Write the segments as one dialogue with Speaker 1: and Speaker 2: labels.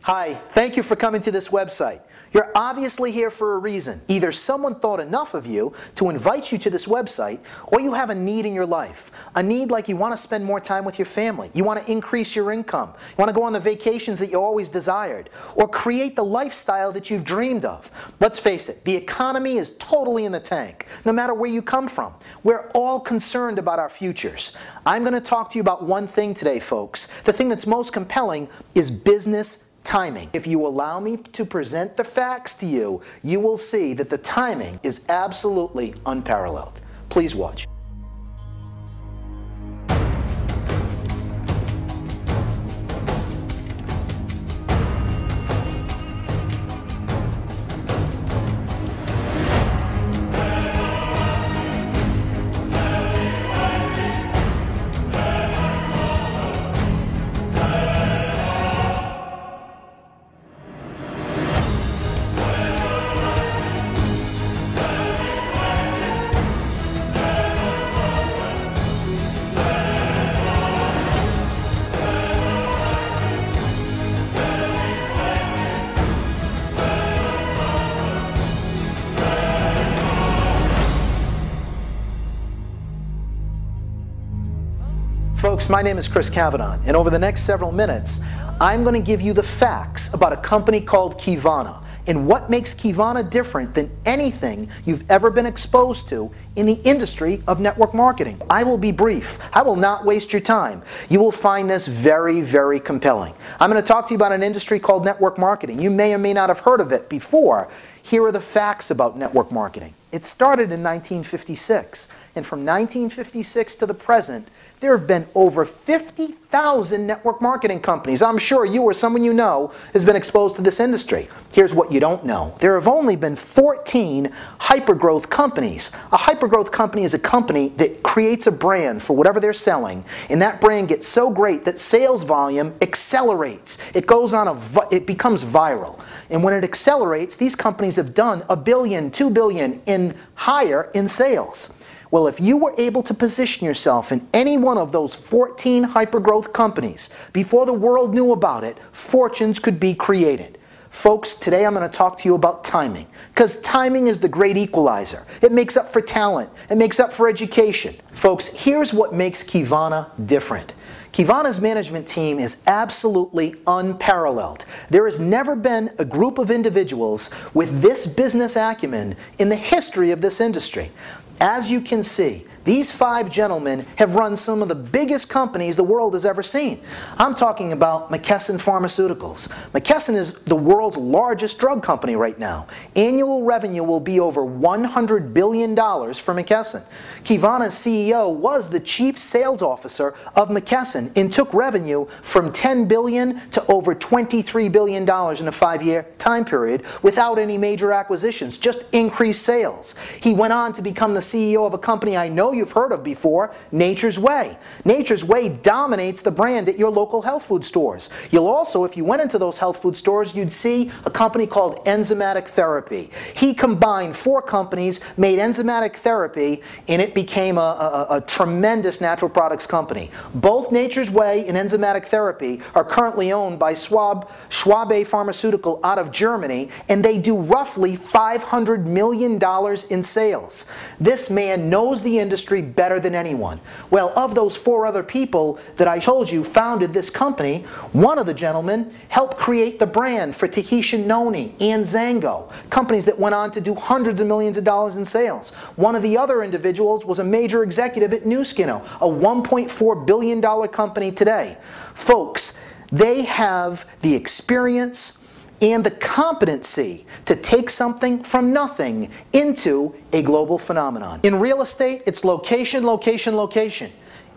Speaker 1: Hi, thank you for coming to this website. You're obviously here for a reason. Either someone thought enough of you to invite you to this website, or you have a need in your life. A need like you want to spend more time with your family, you want to increase your income, you want to go on the vacations that you always desired, or create the lifestyle that you've dreamed of. Let's face it, the economy is totally in the tank, no matter where you come from. We're all concerned about our futures. I'm going to talk to you about one thing today, folks. The thing that's most compelling is business timing. If you allow me to present the facts to you, you will see that the timing is absolutely unparalleled. Please watch. Folks, my name is Qivana, and over the next several minutes, I'm going to give you the facts about a company called Qivana and what makes Qivana different than anything you've ever been exposed to in the industry of network marketing. I will be brief. I will not waste your time. You will find this very, very compelling. I'm going to talk to you about an industry called network marketing. You may or may not have heard of it before. Here are the facts about network marketing. It started in 1956, and from 1956 to the present, there have been over 50,000 network marketing companies. I'm sure you or someone you know has been exposed to this industry. Here's what you don't know. There have only been 14 hypergrowth companies. A hypergrowth company is a company that creates a brand for whatever they're selling, and that brand gets so great that sales volume accelerates. It goes on it becomes viral. And when it accelerates, these companies have done $1 billion, $2 billion and higher in sales. Well, if you were able to position yourself in any one of those 14 hypergrowth companies before the world knew about it, fortunes could be created. Folks, today I'm going to talk to you about timing, because timing is the great equalizer. It makes up for talent. It makes up for education. Folks, here's what makes Qivana different. Qivana's management team is absolutely unparalleled. There has never been a group of individuals with this business acumen in the history of this industry. As you can see, these 5 gentlemen have run some of the biggest companies the world has ever seen. I'm talking about McKesson Pharmaceuticals. McKesson is the world's largest drug company right now. Annual revenue will be over $100 billion for McKesson. Qivana's CEO was the chief sales officer of McKesson and took revenue from $10 billion to over $23 billion in a 5-year time period without any major acquisitions, just increased sales. He went on to become the CEO of a company I know you've heard of before, Nature's Way. Nature's Way dominates the brand at your local health food stores. You'll also, if you went into those health food stores, you'd see a company called Enzymatic Therapy. He combined 4 companies, made Enzymatic Therapy, and it became a tremendous natural products company. Both Nature's Way and Enzymatic Therapy are currently owned by Schwabe Pharmaceutical out of Germany, and they do roughly $500 million in sales. This man knows the industry better than anyone. Well, of those 4 other people that I told you founded this company, one of the gentlemen helped create the brand for Tahitian Noni and Zango, companies that went on to do hundreds of millions of dollars in sales. One of the other individuals was a major executive at Nu Skin, a $1.4 billion company today. Folks, they have the experience and the competency to take something from nothing into a global phenomenon. In real estate, it's location, location, location.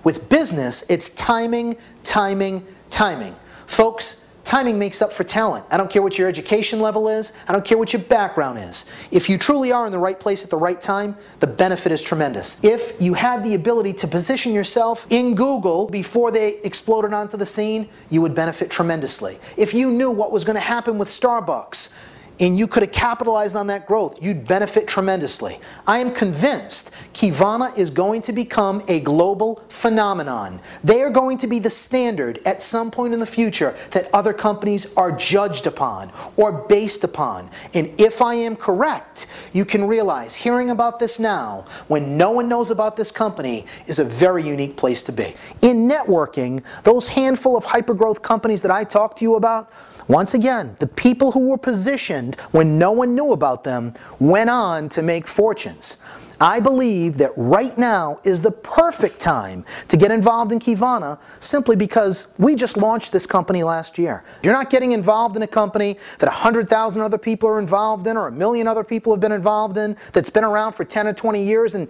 Speaker 1: With business, it's timing, timing, timing. Folks, timing makes up for talent. I don't care what your education level is. I don't care what your background is. If you truly are in the right place at the right time, the benefit is tremendous. If you had the ability to position yourself in Google before they exploded onto the scene, you would benefit tremendously. If you knew what was going to happen with Starbucks and you could have capitalized on that growth, you'd benefit tremendously. I am convinced Qivana is going to become a global phenomenon. They are going to be the standard at some point in the future that other companies are judged upon or based upon. And if I am correct, you can realize hearing about this now, when no one knows about this company, is a very unique place to be. In networking, those handful of hypergrowth companies that I talked to you about, once again, the people who were positioned when no one knew about them went on to make fortunes. I believe that right now is the perfect time to get involved in Qivana simply because we just launched this company last year. You're not getting involved in a company that 100,000 other people are involved in or 1 million other people have been involved in that's been around for 10 or 20 years and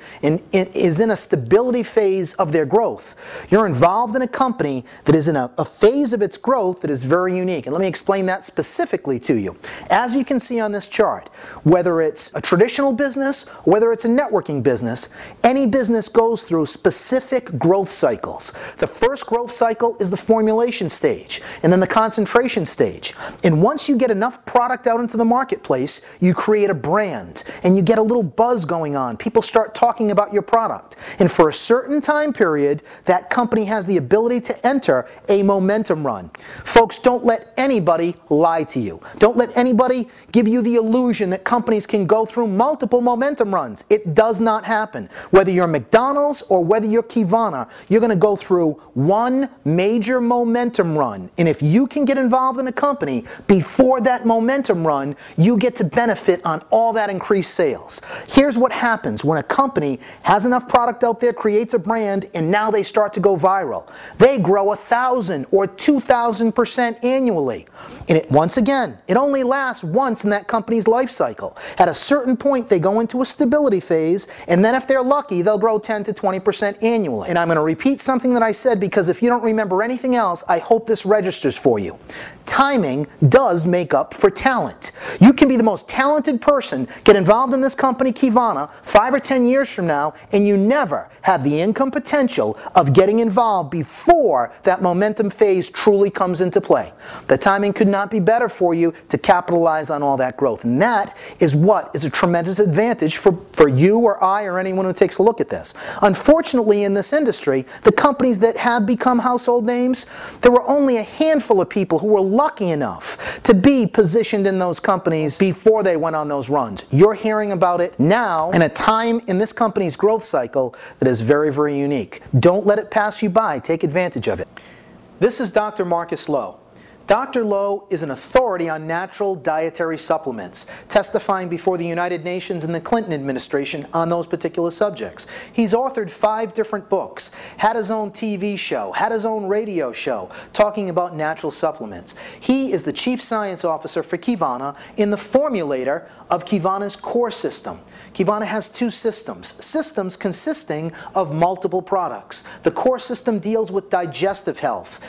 Speaker 1: is in a stability phase of their growth. You're involved in a company that is in a phase of its growth that is very unique. And let me explain that specifically to you. As you can see on this chart, whether it's a traditional business or whether it's a networking business, any business goes through specific growth cycles. The first growth cycle is the formulation stage, and then the concentration stage. And once you get enough product out into the marketplace, you create a brand, and you get a little buzz going on. People start talking about your product. And for a certain time period, that company has the ability to enter a momentum run. Folks, don't let anybody lie to you. Don't let anybody give you the illusion that companies can go through multiple momentum runs. It does not happen. Whether you're McDonald's or whether you're Qivana, you're going to go through one major momentum run. And if you can get involved in a company before that momentum run, you get to benefit on all that increased sales. Here's what happens when a company has enough product out there, creates a brand, and now they start to go viral. They grow 1,000 or 2,000% annually. And once again, it only lasts once in that company's life cycle. At a certain point, they go into a stability phase, and then if they're lucky, they'll grow 10 to 20% annually. And I'm going to repeat something that I said because if you don't remember anything else, I hope this registers for you. Timing does make up for talent. You can be the most talented person, get involved in this company, Qivana, 5 or 10 years from now, and you never have the income potential of getting involved before that momentum phase truly comes into play. The timing could not be better for you to capitalize on all that growth. And that is what is a tremendous advantage for you or I or anyone who takes a look at this. Unfortunately, in this industry, the companies that have become household names, there were only a handful of people who were lucky enough to be positioned in those companies before they went on those runs. You're hearing about it now in a time in this company's growth cycle that is very, very unique. Don't let it pass you by. Take advantage of it. This is Dr. Marcus Lowe. Dr. Lowe is an authority on natural dietary supplements, testifying before the United Nations and the Clinton administration on those particular subjects. He's authored 5 different books, had his own TV show, had his own radio show, talking about natural supplements. He is the Chief Science Officer for Qivana and the formulator of Qivana's core system. Qivana has 2 systems consisting of multiple products. The core system deals with digestive health.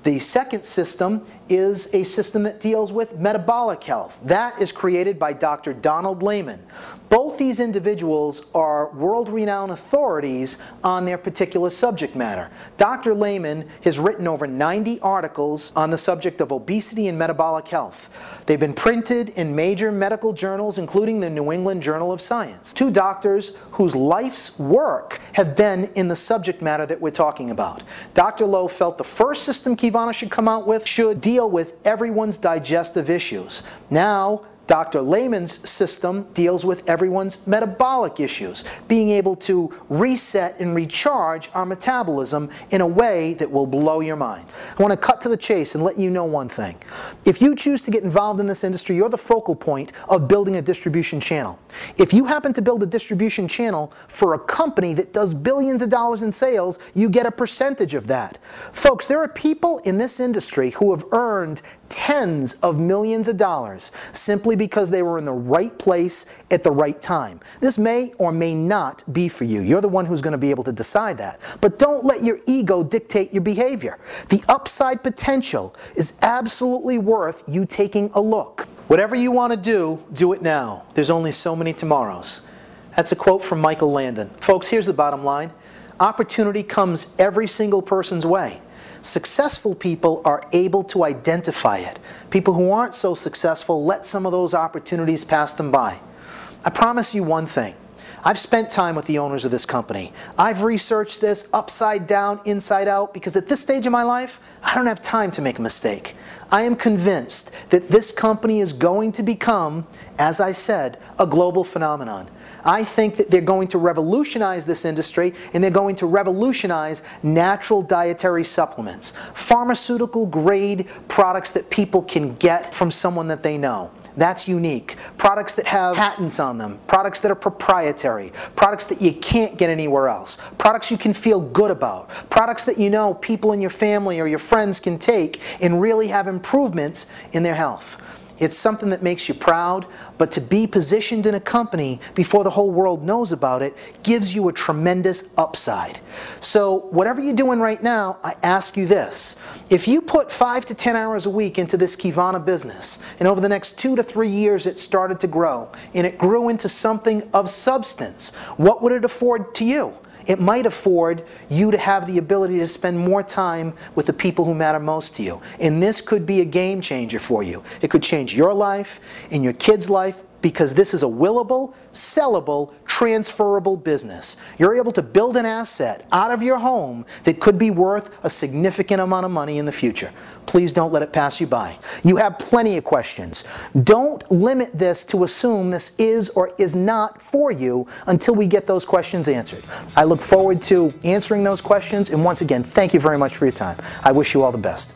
Speaker 1: The second system is a system that deals with metabolic health. That is created by Dr. Donald Layman. Both these individuals are world-renowned authorities on their particular subject matter. Dr. Layman has written over 90 articles on the subject of obesity and metabolic health. They've been printed in major medical journals, including the New England Journal of Science. 2 doctors whose life's work have been in the subject matter that we're talking about. Dr. Lowe felt the first system Qivana should come out with should deal with everyone's digestive issues. Now, Dr. Layman's system deals with everyone's metabolic issues, being able to reset and recharge our metabolism in a way that will blow your mind. I want to cut to the chase and let you know one thing. If you choose to get involved in this industry, you're the focal point of building a distribution channel. If you happen to build a distribution channel for a company that does billions of dollars in sales, you get a percentage of that. Folks, there are people in this industry who have earned tens of millions of dollars simply because they were in the right place at the right time. This may or may not be for you. You're the one who's going to be able to decide that. But don't let your ego dictate your behavior. The upside potential is absolutely worth you taking a look. Whatever you want to do it now. There's only so many tomorrows. That's a quote from Michael Landon. Folks, here's the bottom line. Opportunity comes every single person's way. Successful people are able to identify it. People who aren't so successful let some of those opportunities pass them by. I promise you one thing. I've spent time with the owners of this company. I've researched this upside down, inside out, because at this stage of my life, I don't have time to make a mistake. I am convinced that this company is going to become, as I said, a global phenomenon. I think that they're going to revolutionize this industry, and they're going to revolutionize natural dietary supplements, pharmaceutical grade products that people can get from someone that they know. That's unique. Products that have patents on them, products that are proprietary, products that you can't get anywhere else, products you can feel good about, products that you know people in your family or your friends can take and really have improvements in their health. It's something that makes you proud, but to be positioned in a company before the whole world knows about it gives you a tremendous upside. So whatever you're doing right now, I ask you this. If you put 5 to 10 hours a week into this Qivana business, and over the next 2 to 3 years it started to grow, and it grew into something of substance, what would it afford to you? It might afford you to have the ability to spend more time with the people who matter most to you. And this could be a game changer for you. It could change your life and your kids' life, because this is a willable, sellable, transferable business. You're able to build an asset out of your home that could be worth a significant amount of money in the future. Please don't let it pass you by. You have plenty of questions. Don't limit this to assume this is or is not for you until we get those questions answered. I look forward to answering those questions, and once again, thank you very much for your time. I wish you all the best.